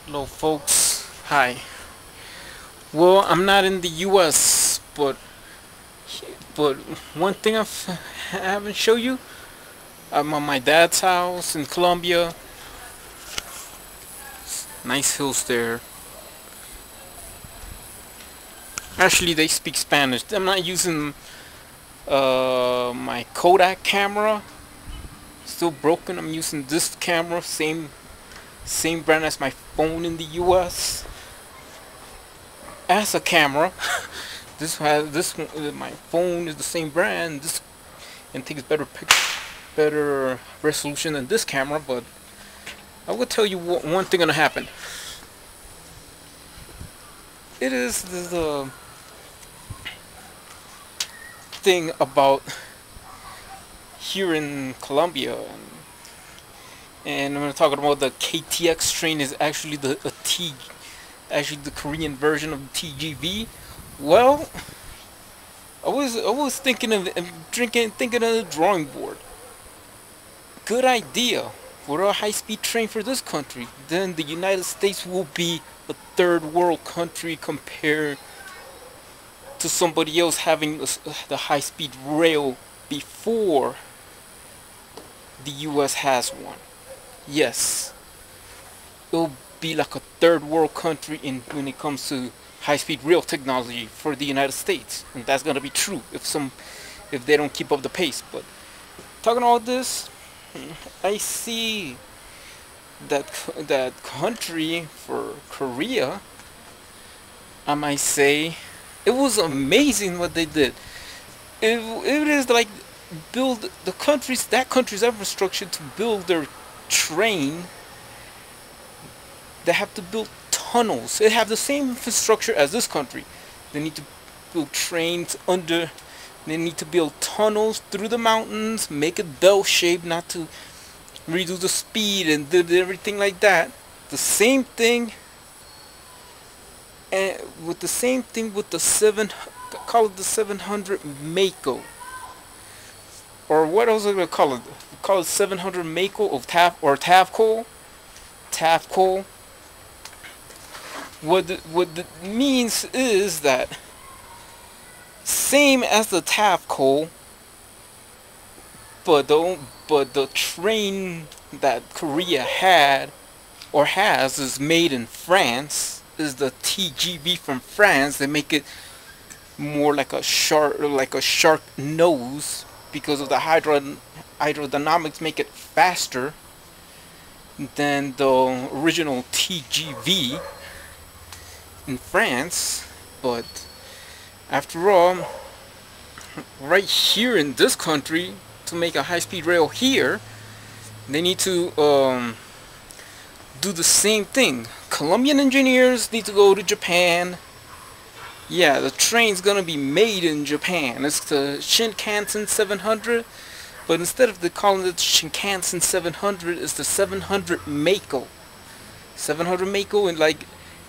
Hello folks, hi. Well, I'm not in the US, but one thing I haven't shown you, I'm on my dad's house in Colombia. Nice hills there. Actually, they speak Spanish. I'm not using my Kodak camera. Still broken. I'm using this camera, same brand as my phone in the US. As a camera, my phone is the same brand. This and takes better resolution than this camera. But I will tell you one thing gonna happen. It is the thing about here in Colombia, and I'm gonna talk about the KTX train is actually actually the Korean version of the TGV. Well, I was thinking of thinking of the drawing board. Good idea. For a high-speed train for this country, then the United States will be a third world country compared to somebody else having the high-speed rail before the US has one. Yes, it'll be like a third world country when it comes to high-speed rail technology for the United States, and that's gonna be true if they don't keep up the pace. But talking about this, I see that country for Korea. I might say it was amazing what they did. It is like build that country's infrastructure to build their train. They have to build tunnels. They have the same infrastructure as this country. They need to build trains under. They need to build tunnels through the mountains, make it bell-shaped, not to reduce the speed and everything like that. The same thing, and with the same thing with the call it the 700 Mako, or what else are we gonna call it? Call it 700 Mako of TAVCOL. TAVCOL. What it means is that same as the TAVCOL, but the train that Korea had or has is made in France. Is the TGV from France. They make it more like a shark nose because of the hydrodynamics. Make it faster than the original TGV in France. But after all, right here in this country, to make a high-speed rail here, they need to do the same thing. Colombian engineers need to go to Japan. Yeah, the train's gonna be made in Japan. It's the Shinkansen 700, but instead of calling it Shinkansen 700, it's the 700 Mako. 700 Mako, and like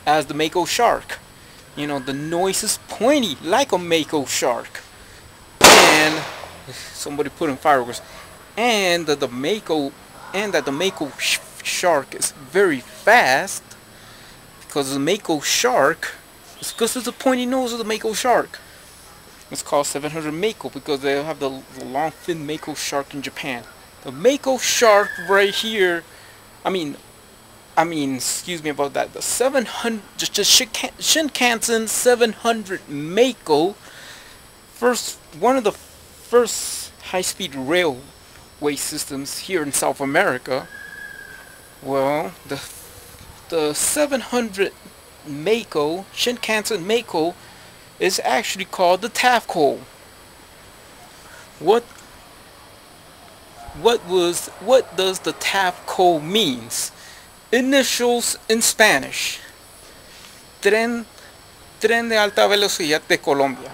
as the Mako shark. You know, the noise is pointy like a Mako shark. And somebody put in fireworks. And that the Mako shark is very fast because the Mako shark is because of the pointy nose of the Mako shark. It's called 700 Mako because they have the long fin Mako shark in Japan. The Mako shark right here, I mean, excuse me about that. The 700, just Shinkansen 700 Mako, one of the first high-speed railway systems here in South America. Well, the 700 Mako, Shinkansen Mako, is actually called the TAVCOL. What does the TAVCOL means? Initials in Spanish. Tren de Alta Velocidad de Colombia.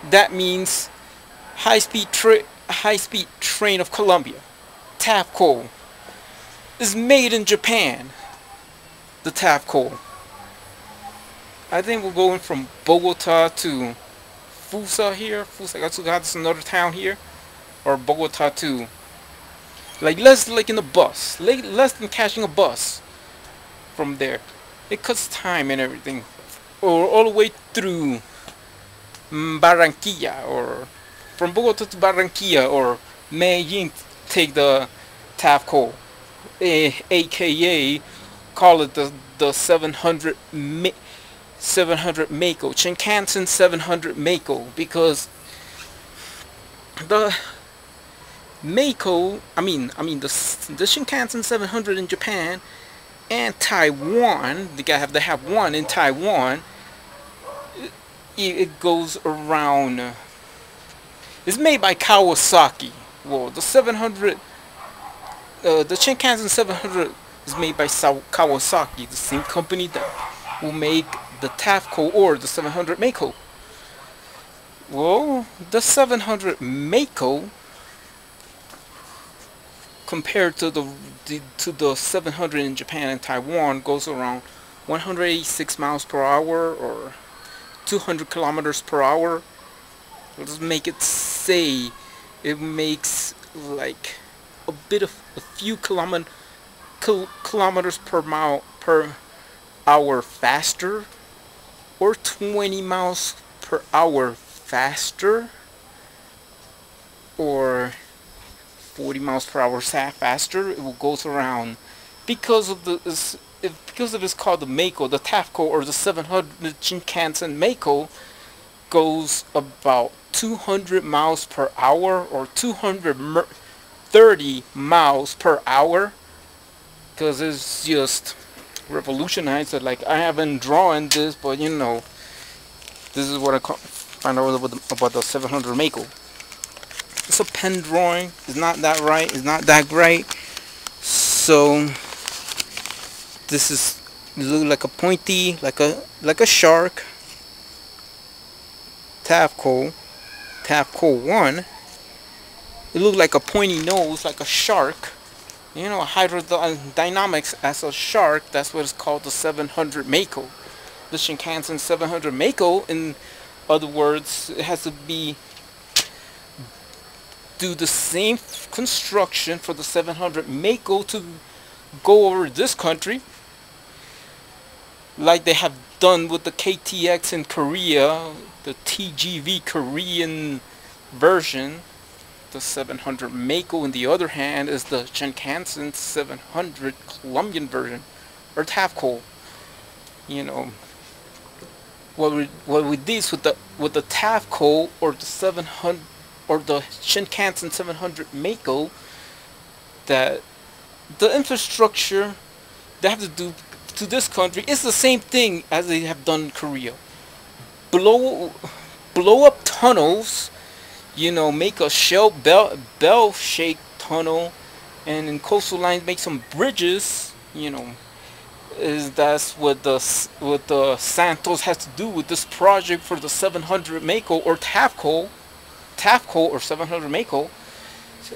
That means high-speed train of Colombia. TAVCOL is made in Japan. The TAVCOL. I think we're going from Bogota to Fusa here. Fusagasugata is another town here. Or Bogota to like less like in a bus, less than catching a bus. from there. It cuts time and everything, or all the way through Barranquilla, or from Bogota to Barranquilla, or Medellin. Take the TAVCOL, aka call it the 700 Mako, Shinkansen 700 Mako, because the Mako, the Shinkansen 700 in Japan and Taiwan, they have one in Taiwan. It goes around. It's made by Kawasaki. Well, the 700, the Shinkansen 700 is made by Kawasaki, the same company that will make the TAVCOL or the 700 Mako. Well, the 700 Mako, compared to the 700 in Japan and Taiwan, goes around 186 miles per hour or 200 kilometers per hour. Let's make it say it makes like a few kilometers per hour faster, or 20 miles per hour faster, or 40 miles per hour faster. It will goes around, because of it's called the Mako, the TAVCOL or the 700 Shinkansen Mako, goes about 200 miles per hour or 230 miles per hour, because it's just revolutionized it. Like, I haven't drawn this, but you know, this is what I find out about the 700 Mako. It's a pen drawing. It's not that right. It's not that great. So this is look like a pointy, like a shark. TAVCOL 1. It looked like a pointy nose, like a shark. You know, hydrodynamics as a shark. That's what it's called, the 700 Mako. The Shinkansen 700 Mako, in other words, it has to do the same construction for the 700 Mako to go over this country, like they have done with the KTX in Korea, the TGV Korean version. The 700 Mako, on the other hand, is the Shinkansen 700 Colombian version, or TAVCOL. You know, what with these, with the TAVCOL or the 700 or the Shinkansen 700 Mako, that the infrastructure they have to do to this country is the same thing as they have done in Korea. Blow up tunnels, you know, make a bell-shaped tunnel, and in coastal lines make some bridges. You know, that's what the Santos has to do with this project for the 700 Mako or TAVCOL or 700 Mako.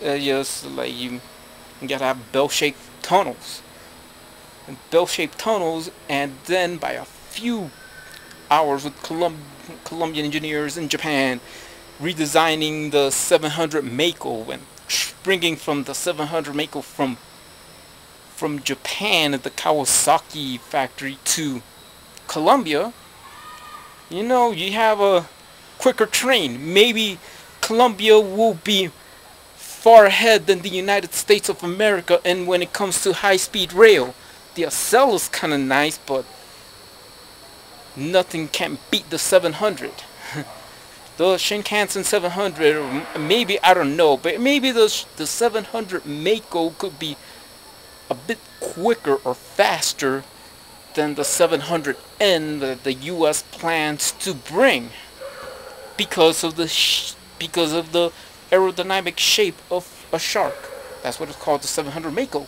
Just like you gotta have bell-shaped tunnels, and then by a few hours with Colombian engineers in Japan redesigning the 700 Mako and bringing from the 700 Mako from Japan at the Kawasaki factory to Colombia. You know, you have a quicker train. Maybe Colombia will be far ahead than the United States of America, and when it comes to high-speed rail, the Acela is kind of nice, but nothing can beat the 700. The Shinkansen 700, maybe, I don't know, but maybe the 700 Mako could be a bit quicker or faster than the 700N that the U.S. plans to bring, because of the aerodynamic shape of a shark. That's what it's called, the 700 Mako.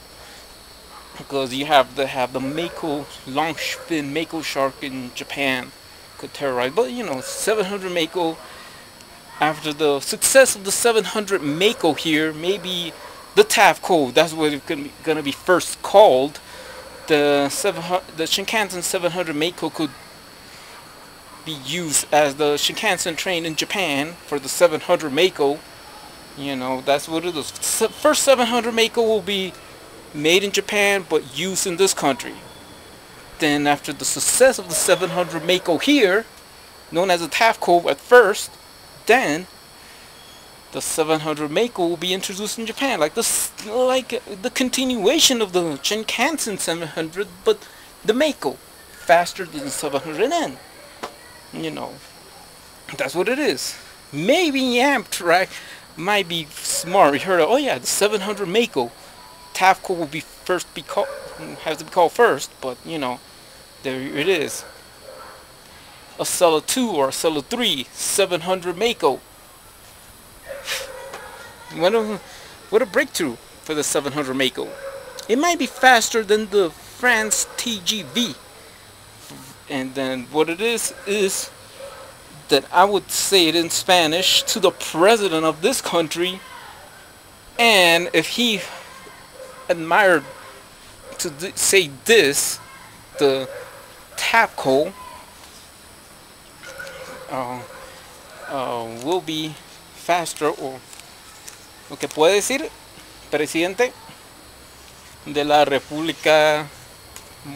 Because you have the Mako, long fin Mako shark in Japan could terrorize. But you know, 700 Mako, after the success of the 700 Mako here, maybe the TAVCOL, that's what it's gonna be first called. The Shinkansen 700 Mako could be used as the Shinkansen train in Japan for the 700 Mako. You know, that's what it is. First 700 Mako will be made in Japan but used in this country. Then after the success of the 700 Mako here, known as the TAVCOL at first, then the 700 Mako will be introduced in Japan, like the continuation of the Shinkansen 700, but the Mako, faster than the 700N. You know, that's what it is. Maybe Amtrak might be smart. You heard of, oh yeah, the 700 Mako, TAVCOL will be has to be called first, but you know, there it is. A Cella 2 or a Cella 3, 700 Mako. What a breakthrough for the 700 Mako. It might be faster than the France TGV. And then what it is that I would say it in Spanish to the president of this country, and if he admired to say this, the TAVCOL will be faster, o lo que puede decir presidente de la República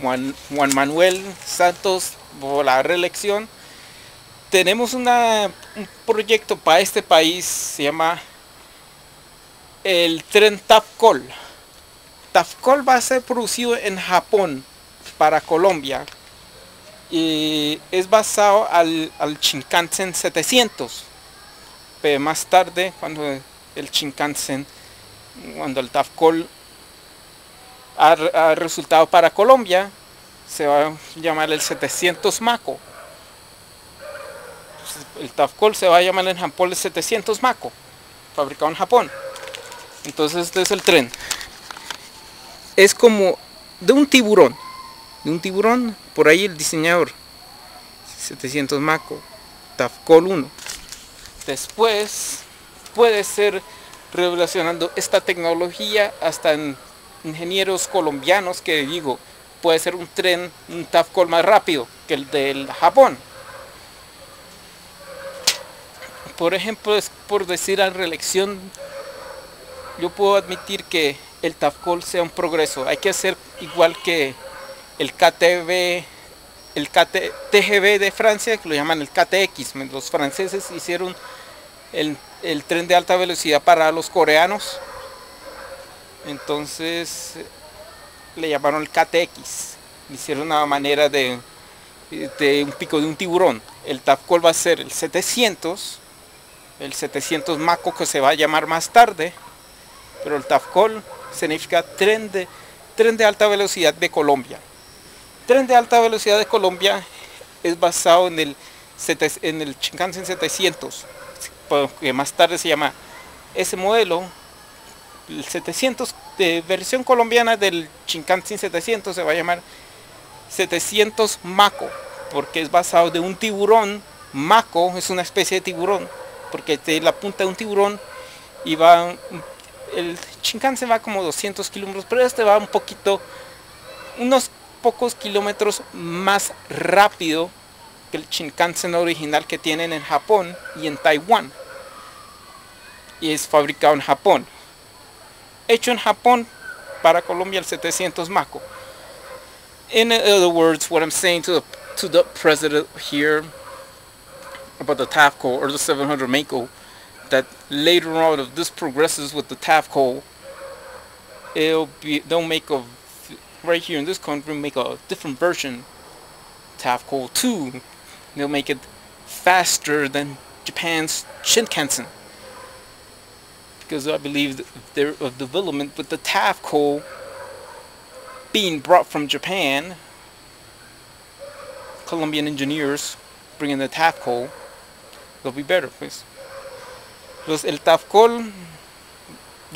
Juan Manuel Santos por la reelección. Tenemos un proyecto para este país, se llama el tren TAVCOL. TAVCOL va a ser producido en Japón para Colombia y es basado al Shinkansen 700, pero más tarde cuando el TAVCOL ha resultado para Colombia, se va a llamar el 700 Mako. El TAVCOL se va a llamar en Japón el 700 Mako, fabricado en Japón. Entonces este es el tren. Es como de un tiburón. Por ahí el diseñador. 700 Mako, TAVCOL 1. Después puede ser relacionando esta tecnología hasta en ingenieros colombianos que digo, puede ser un tren, un TAVCOL más rápido que el del Japón. Por ejemplo, es por decir a reelección, yo puedo admitir que el TAVCOL sea un progreso. Hay que hacer igual que el TGV de Francia, que lo llaman el KTX. Los franceses hicieron el tren de alta velocidad para los coreanos, entonces le llamaron el KTX. Hicieron una manera de un pico de un tiburón. El TAVCOL va a ser el 700 Mako, que se va a llamar más tarde, pero el TAVCOL significa tren de alta velocidad de Colombia. Tren de alta velocidad de Colombia es basado en el Shinkansen 700, que más tarde se llama ese modelo. El 700 de versión colombiana del Shinkansen 700 se va a llamar 700 Mako, porque es basado de un tiburón. Mako es una especie de tiburón, porque tiene la punta de un tiburón y el Shinkansen va como 200 kilómetros, pero este va unos pocos kilómetros más rápido que el Shinkansen original que tienen en Japón y en Taiwán, y es fabricado en Japón, hecho en Japón para Colombia, el 700 Mako. In other words, what I'm saying to the president here about the TAVCOL or the 700 Mako, that later on, if this progresses with the TAVCOL, they'll make right here in this country, make a different version, TAVCOL 2. They'll make it faster than Japan's Shinkansen, because I believe there of development with the TAVCOL being brought from Japan, Colombian engineers bringing the TAVCOL, they'll be better, pues. El TAVCOL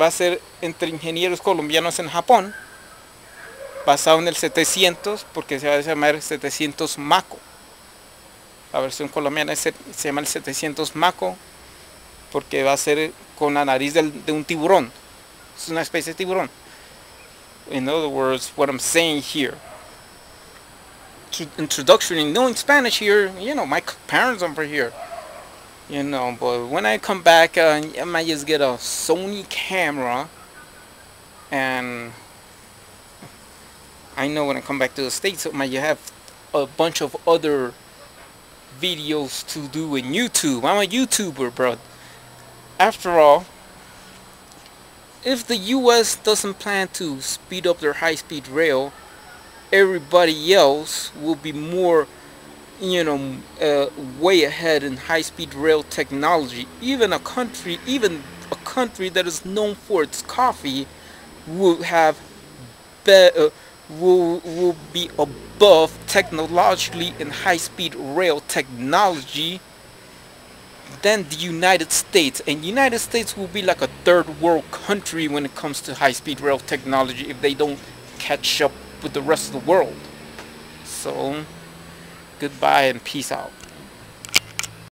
va a ser entre ingenieros colombianos en Japón, basado en el 700, porque se va a llamar 700 Mako. La versión colombiana se llama el 700 Mako, porque va a ser con la nariz de un tiburón. Es una especie de tiburón. In other words, what I'm saying here, introduction in knowing Spanish here, you know, my parents are here, you know, but when I come back, I might just get a Sony camera, and I know when I come back to the States, I might have a bunch of other videos to do in YouTube. I'm a YouTuber, bro. After all, if the US doesn't plan to speed up their high-speed rail, everybody else will be more, way ahead in high-speed rail technology. Even a country that is known for its coffee will have will be above technologically in high-speed rail technology than the United States. And United States will be like a third world country when it comes to high-speed rail technology if they don't catch up with the rest of the world. So goodbye and peace out.